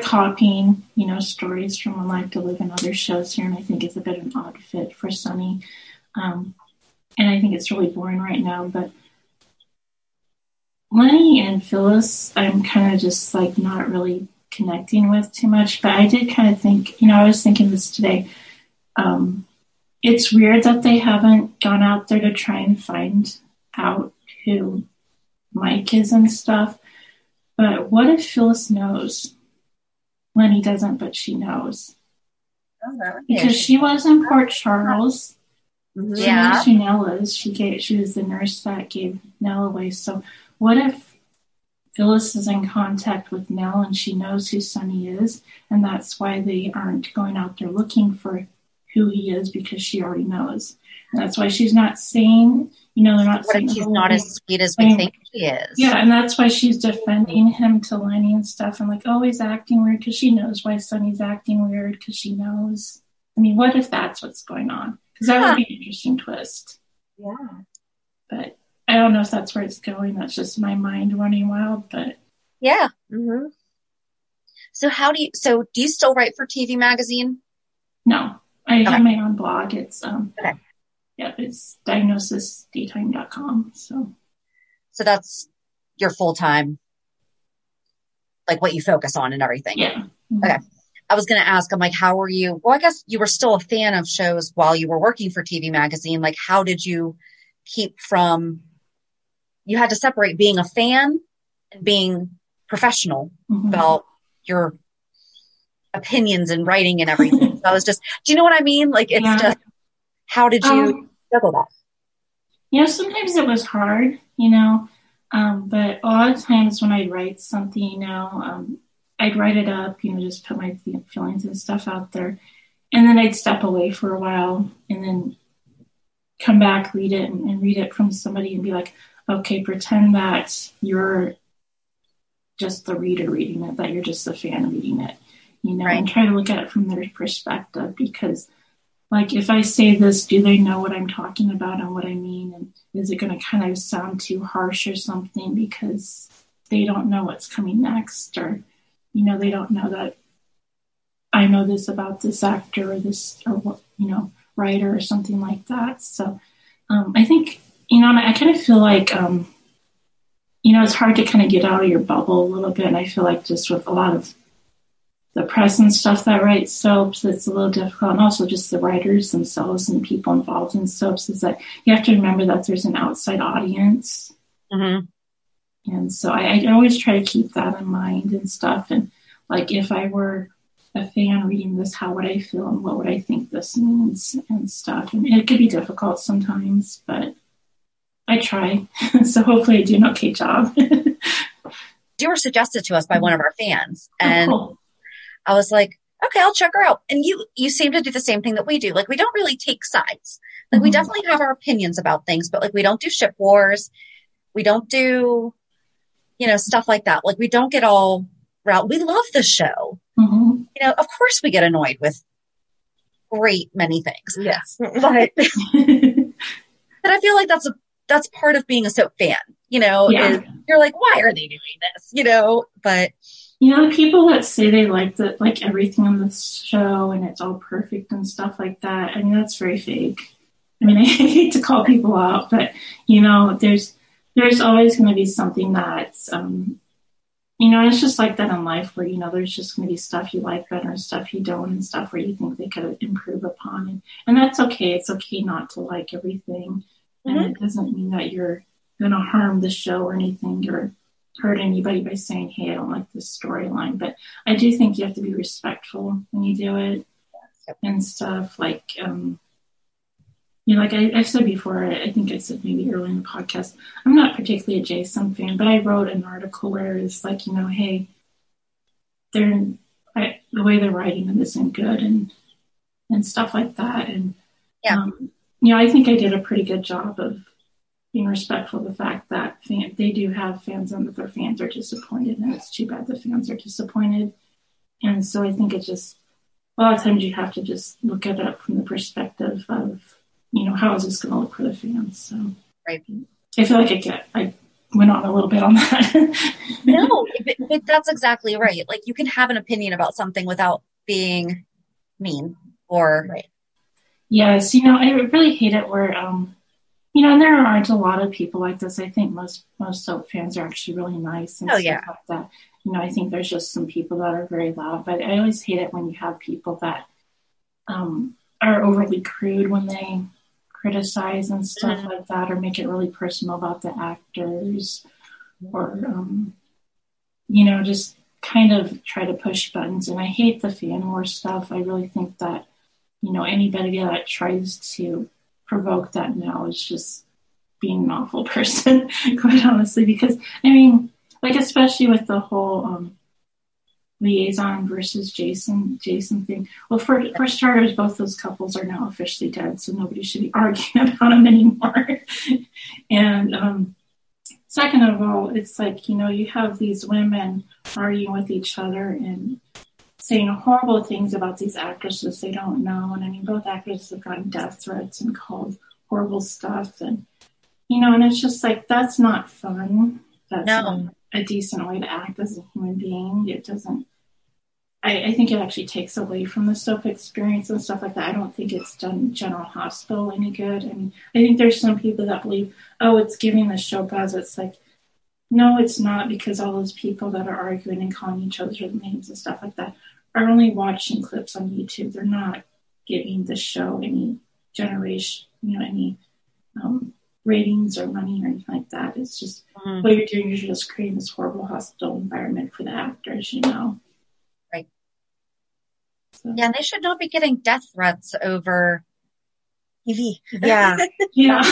copying, stories from A Life to Live and other shows here, and I think it's a bit of an odd fit for Sunny. And I think it's really boring right now, but Lenny and Phyllis, I'm kind of just like not really connecting with too much, but I did kind of think, I was thinking this today. It's weird that they haven't gone out there to try and find out who Mike is and stuff. But what if Phyllis knows? Lenny doesn't, but she knows. Because she was in Port Charles. Mm-hmm. She knows who Nell is. She was the nurse that gave Nell away. So what if Phyllis is in contact with Nell and she knows who Sonny is, and that's why they aren't going out there looking for who he is, because she already knows. And that's why she's not saying, they're not what saying if he's not as sweet as we think he is. Yeah, and that's why she's defending him to Lenny and stuff, and like, oh, he's acting weird, because she knows why Sonny's acting weird, because she knows. I mean, what if that's what's going on? Because that would be an interesting twist. Yeah. But I don't know if that's where it's going. That's just my mind running wild, but. Yeah. Mm-hmm. So do you still write for TV Magazine? No, I have my own blog. It's, okay. Yeah, it's diagnosisdaytime.com. So that's your full-time, like what you focus on and everything. Yeah. Mm-hmm. Okay. I was going to ask, I'm like, how were you? Well, I guess you were still a fan of shows while you were working for TV Magazine. Like, how did you keep from, you had to separate being a fan and being professional about your opinions and writing and everything. So I was just, do you know what I mean? Like, it's just, how did you juggle that? Sometimes it was hard, but a lot of times when I'd write something, I'd write it up, just put my feelings and stuff out there. And then I'd step away for a while and then come back, read it and read it from somebody and be like, okay, pretend that you're just the reader reading it, that you're just the fan reading it, right. And try to look at it from their perspective, because like, if I say this, do they know what I'm talking about and what I mean? And is it going to kind of sound too harsh or something because they don't know what's coming next, or, they don't know that I know this about this actor or this, or, writer or something like that. So I think, I kind of feel like, it's hard to kind of get out of your bubble a little bit. And I feel like just with a lot of the press and stuff that writes soaps, it's a little difficult. And also just the writers themselves and people involved in soaps, is that you have to remember that there's an outside audience. Mm-hmm. And so I always try to keep that in mind and stuff. And like, if I were a fan reading this, how would I feel and what would I think this means and stuff? And it could be difficult sometimes, but I try. So hopefully I do an okay job. You were suggested to us by one of our fans. And cool. I was like, okay, I'll check her out. And you seem to do the same thing that we do. Like, we don't really take sides. Like, we definitely have our opinions about things, but like, we don't do ship wars. We don't do, stuff like that. Like, we don't get all route. We love the show. Mm-hmm. Of course we get annoyed with great many things. Yes. But I feel like that's part of being a soap fan, is you're like, why are they doing this? But people that say they like everything on this show and it's all perfect and stuff like that, I mean, that's very fake. I mean, I hate to call people out, but there's always going to be something that's it's just like that in life where there's just going to be stuff you like better and stuff you don't, and stuff where you think they could improve upon, and that's okay. It's okay not to like everything. And it doesn't mean that you're going to harm the show or anything, or hurt anybody by saying, hey, I don't like this storyline. But I do think you have to be respectful when you do it and stuff. Like, like I've said before, I think I said maybe earlier in the podcast, I'm not particularly a Jason fan, but I wrote an article where it's like, hey, the way they're writing them isn't good and stuff like that. And, I think I did a pretty good job of being respectful of the fact that they do have fans and that their fans are disappointed, and it's too bad the fans are disappointed. And so I think it's just, a lot of times you have to just look at it from the perspective of, how is this going to look for the fans? So right. I feel like I went on a little bit on that. No, that's exactly right. Like, you can have an opinion about something without being mean or right. Yes, I really hate it where, and there aren't a lot of people like this. I think most soap fans are actually really nice and stuff like that. I think there's just some people that are very loud, but I always hate it when you have people that are overly crude when they criticize and stuff like that, or make it really personal about the actors, or, just kind of try to push buttons. And I hate the fan war stuff. I really think that, anybody that tries to provoke that now is just being an awful person, quite honestly, because, especially with the whole Liaison versus Jason thing. Well, for starters, both those couples are now officially dead, so nobody should be arguing about them anymore. And second of all, it's like, you have these women arguing with each other and saying horrible things about these actresses they don't know. And both actresses have gotten death threats and called horrible stuff. And, and it's just like, that's not fun. That's not a decent way to act as a human being. It doesn't, I think it actually takes away from the soap experience and stuff like that. I don't think it's done General Hospital any good. I think there's some people that believe, it's giving the show buzz. It's like, no, it's not, because all those people that are arguing and calling each other names and stuff like that are only watching clips on YouTube. They're not giving the show any generation, any ratings or money or anything like that. It's just what you're doing. You're just creating this horrible hospital environment for the actors, Right. So. Yeah, and they should not be getting death threats over TV. Yeah. Yeah.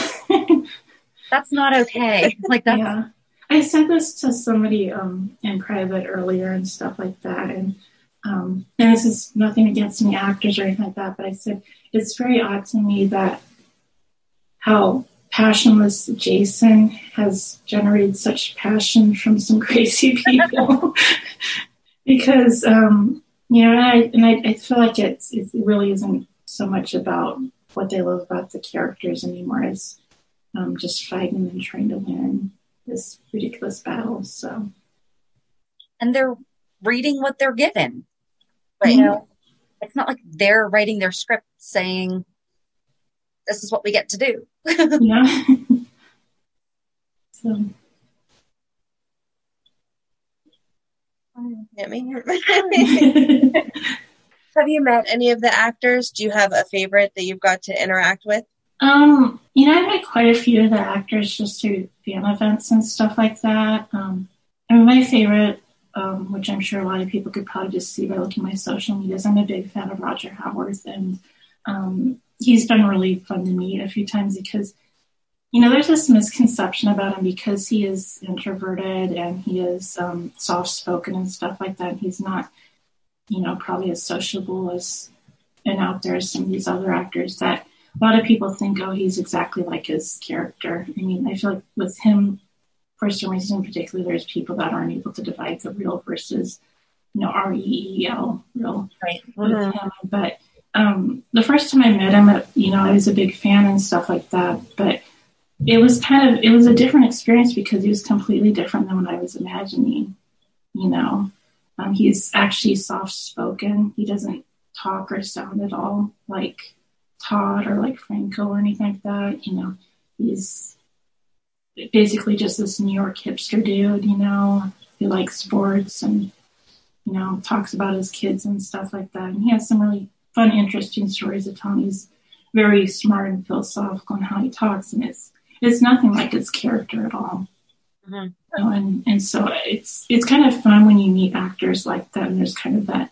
That's not okay. Like, that's... Yeah. I said this to somebody in private earlier and stuff like that, and this is nothing against any actors or anything like that, but I said it's very odd to me that how passionless Jason has generated such passion from some crazy people. Because I feel like it really isn't so much about what they love about the characters anymore as just fighting and trying to win this ridiculous battle. So, and they're reading what they're given. Right. It's not like they're writing their script saying, this is what we get to do. Yeah. So. Have you met any of the actors? Do you have a favorite that you've got to interact with? I've met quite a few of the actors just through fan events and stuff like that. My favorite, which I'm sure a lot of people could probably just see by looking at my social media, is I'm a big fan of Roger Howarth, and he's been really fun to meet a few times because, there's this misconception about him because he is introverted and he is soft-spoken and stuff like that. He's not, probably as sociable as and out there as some of these other actors that a lot of people think, he's exactly like his character. I feel like with him, for some reason in particular, there's people that aren't able to divide the real versus, REEL, real, right. with him. But the first time I met him, I was a big fan and stuff like that. But it was a different experience because he was completely different than what I was imagining. He's actually soft-spoken. He doesn't talk or sound at all like Todd or like Franco or anything like that. He's basically just this New York hipster dude, who likes sports and, talks about his kids and stuff like that. And he has some really fun, interesting stories to tell. He's very smart and philosophical in how he talks, and it's nothing like his character at all. Mm-hmm. And so it's kind of fun when you meet actors like that, and there's kind of that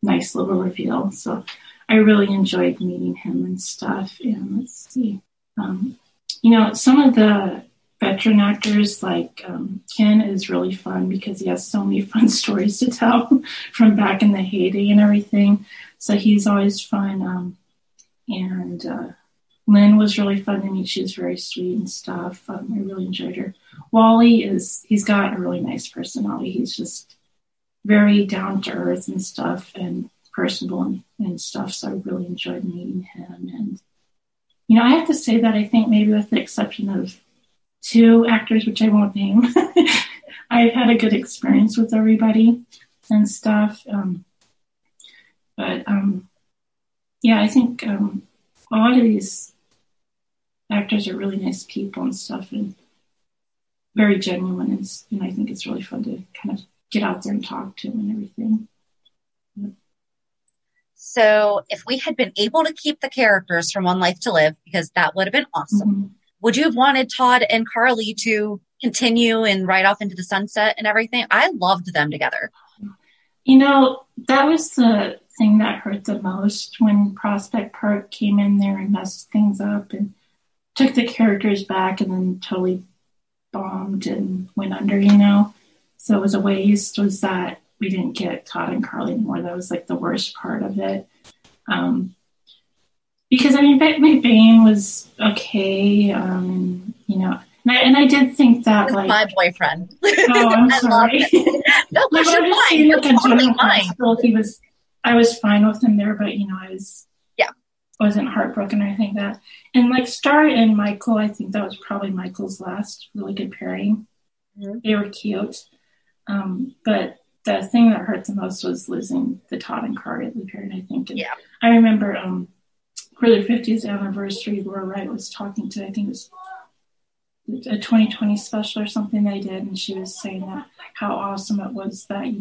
nice little reveal. So I really enjoyed meeting him and stuff. And let's see, some of the veteran actors like Ken is really fun because he has so many fun stories to tell from back in the heyday and everything. So he's always fun. And Lynn was really fun to meet. She was very sweet and stuff. I really enjoyed her. Wally he's got a really nice personality. He's just very down to earth and stuff, and personable and stuff. So I really enjoyed meeting him. And, I have to say that I think maybe with the exception of 2 actors, which I won't name, I've had a good experience with everybody and stuff. I think a lot of these actors are really nice people and stuff, and very genuine. And I think it's really fun to kind of get out there and talk to them and everything. So if we had been able to keep the characters from One Life to Live, because that would have been awesome, would you have wanted Todd and Carly to continue and ride off into the sunset and everything? I loved them together. That was the thing that hurt the most when Prospect Park came in there and messed things up and took the characters back and then totally bombed and went under, So it was a waste, was that we didn't get Todd and Carly anymore. That was like the worst part of it. Because McBain was okay, and I did think that my boyfriend. Oh, I'm sorry. No, but you're fine. You're totally fine. I was fine with him there, but wasn't heartbroken or anything like that. And like Star and Michael, I think that was probably Michael's last really good pairing. Mm-hmm. They were cute, but the thing that hurt the most was losing the Todd and Carly pairing, I think. And I remember for their 50th anniversary, Laura Wright was talking to, I think it was a 2020 special or something they did, and she was saying that how awesome it was that,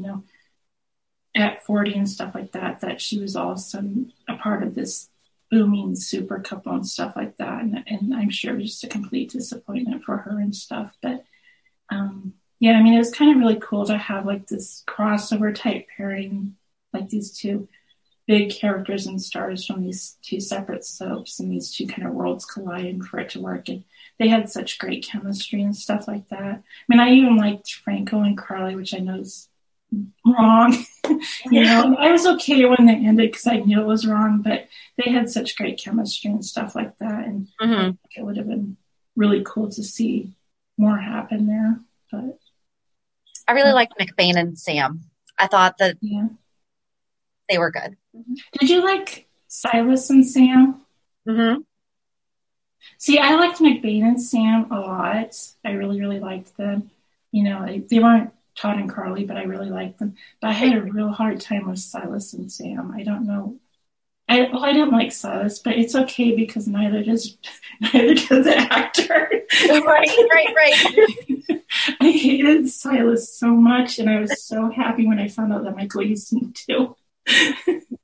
at 40 and stuff like that she was also a part of this booming super couple and stuff like that. And I'm sure it was just a complete disappointment for her and stuff. But it was kind of really cool to have like this crossover type pairing, like these 2 big characters and stars from these 2 separate soaps, and these 2 kind of worlds colliding for it to work. And they had such great chemistry and stuff like that. I even liked Franco and Carly, which I know is wrong. I was okay when they ended because I knew it was wrong, but they had such great chemistry and stuff like that. And it would have been really cool to see more happen there. But I really liked McBain and Sam. I thought that they were good. Did you like Silas and Sam? Mm-hmm. See, I liked McBain and Sam a lot. I really, really liked them. They weren't Todd and Carly, but I really liked them. But I had a real hard time with Silas and Sam. I don't know. I didn't like Silas, but it's okay because neither does the actor. Right. I hated Silas so much, and I was so happy when I found out that Michael Easton too.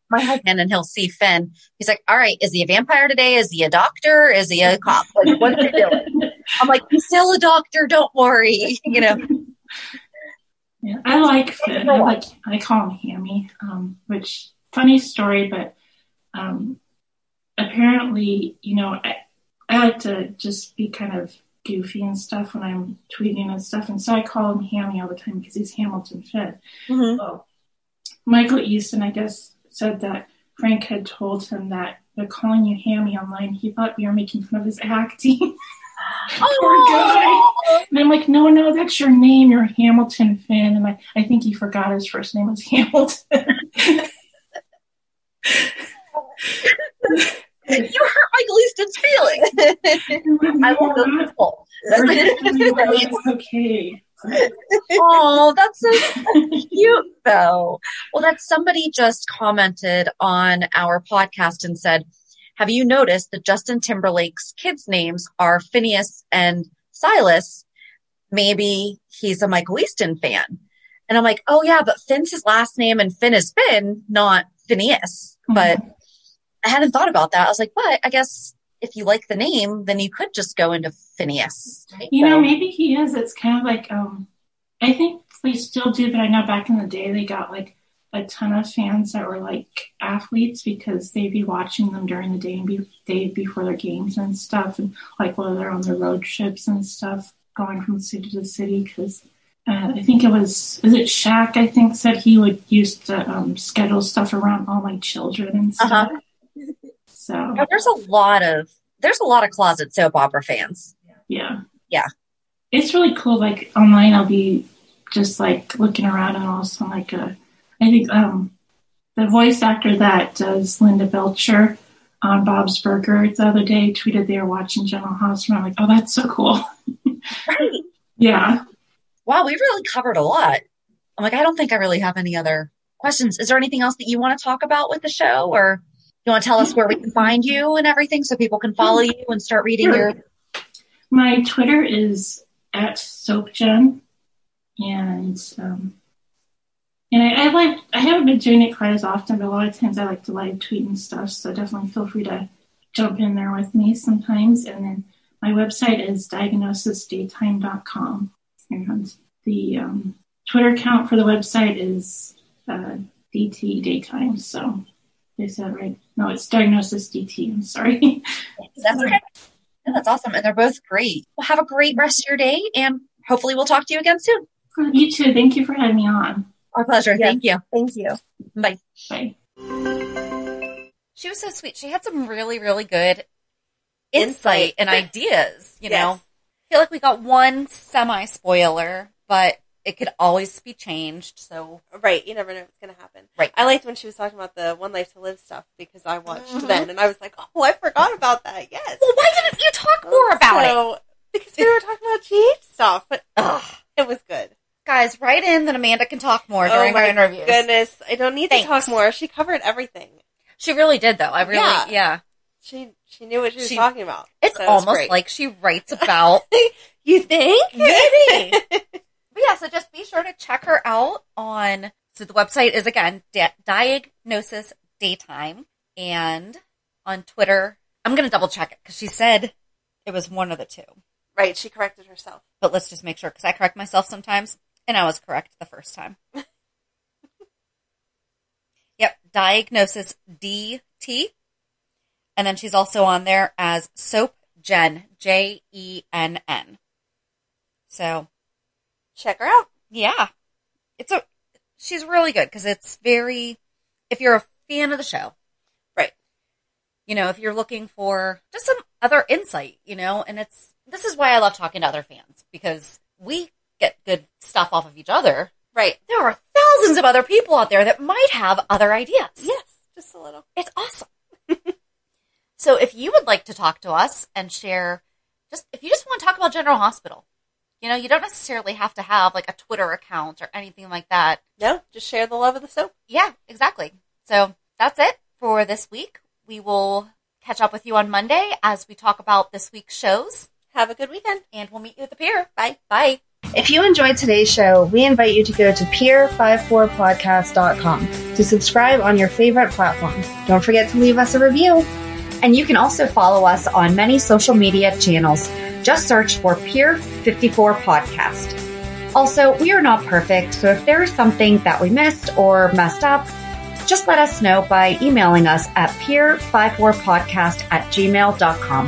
My husband, and he'll see Finn. He's like, all right, is he a vampire today? Is he a doctor? Is he a cop? Like, what is he doing? I'm like, he's still a doctor. Don't worry. Yeah, I like Finn. I call him Hammy, which funny story, but apparently, I like to just be kind of goofy and stuff when I'm tweeting and stuff, and so I call him Hammy all the time because he's Hamilton Finn. Mm-hmm. So Michael Easton, I guess, said that Frank had told him that they're calling you Hammy online. He thought we were making fun of his acting. Poor guy. And I'm like, no, that's your name. You're Hamilton Finn. And I think he forgot his first name was Hamilton. You hurt Michael Easton's feelings. I won't go to school. It's okay. Oh, that's so cute, though. Well, somebody just commented on our podcast and said, have you noticed that Justin Timberlake's kids' names are Phineas and Silas? Maybe he's a Michael Easton fan. And I'm like, oh, yeah, but Finn's his last name and Finn is Finn, not Phineas. Mm-hmm. But I hadn't thought about that. I was like, but I guess if you like the name, then you could just go into Phineas. Right? Maybe he is. It's kind of like, I think they still do, but I know back in the day they got like a ton of fans that were like athletes because they'd be watching them during the day before their games and stuff, and like while they're on their road trips and stuff, going from city to city. Because I think is it Shaq? I think said he would used to schedule stuff around all my children and stuff. So there's a lot of there's a lot of closet soap opera fans. Yeah. Yeah. It's really cool. Like online, I'll be just like looking around and also like, I think, the voice actor that does Linda Belcher on Bob's Burgers the other day tweeted they were watching General Hospital. I'm like, oh, that's so cool. Right. Yeah. Wow, we really covered a lot. I'm like, I don't think I really have any other questions. Is there anything else that you want to talk about with the show, or you want to tell us where we can find you and everything so people can follow you and start reading your... My Twitter is @SoapJenn, and I haven't been doing it quite as often, but a lot of times I like to live tweet and stuff, so definitely feel free to jump in there with me sometimes. And then my website is diagnosisdaytime.com, and the Twitter account for the website is DT Daytime. So is that right? No, it's Diagnosis DT. I'm sorry. That's okay. No, that's awesome, and they're both great. Well, have a great rest of your day, and hopefully we'll talk to you again soon. You too. Thank you for having me on. Our pleasure. Yeah. Thank you. Thank you. Bye. Bye. She was so sweet. She had some really, really good insight and ideas, you know. I feel like we got one semi-spoiler, but it could always be changed, so... Right, you never know what's going to happen. Right. I liked when she was talking about the One Life to Live stuff, because I watched then, and I was like, oh, I forgot about that, yes. Well, why didn't you talk more about it? Because we were talking about GH stuff, but it was good. Guys, write in that Amanda can talk more during our interviews. Goodness, I don't need to talk more. She covered everything. She really did, though. Yeah. She knew what she was talking about. It's almost like she writes about... You think? Maybe. But yeah, so just be sure to check her out on... So the website is, again, Diagnosis Daytime. And on Twitter, I'm going to double check it, because she said it was one of the two. Right, she corrected herself. But let's just make sure, because I correct myself sometimes. And I was correct the first time. Yep, Diagnosis DT. And then she's also on there as Soap Jenn, JENN. So check her out. Yeah. She's really good, because it's very, if you're a fan of the show. Right. You know, if you're looking for just some other insight, you know, and this is why I love talking to other fans, because we get good stuff off of each other. Right. There are thousands of other people out there that might have other ideas. Yes, just a little. It's awesome. So if you would like to talk to us and share, if you just want to talk about General Hospital, you know, you don't necessarily have to have like a Twitter account or anything like that. No, just share the love of the soap. Yeah, exactly. So that's it for this week. We will catch up with you on Monday as we talk about this week's shows. Have a good weekend. And we'll meet you at the pier. Bye. Bye. If you enjoyed today's show, we invite you to go to pier54podcast.com to subscribe on your favorite platform. Don't forget to leave us a review. And you can also follow us on many social media channels. Just search for Pier 54 Podcast. Also, we are not perfect, so if there is something that we missed or messed up, just let us know by emailing us at pier54podcast@gmail.com.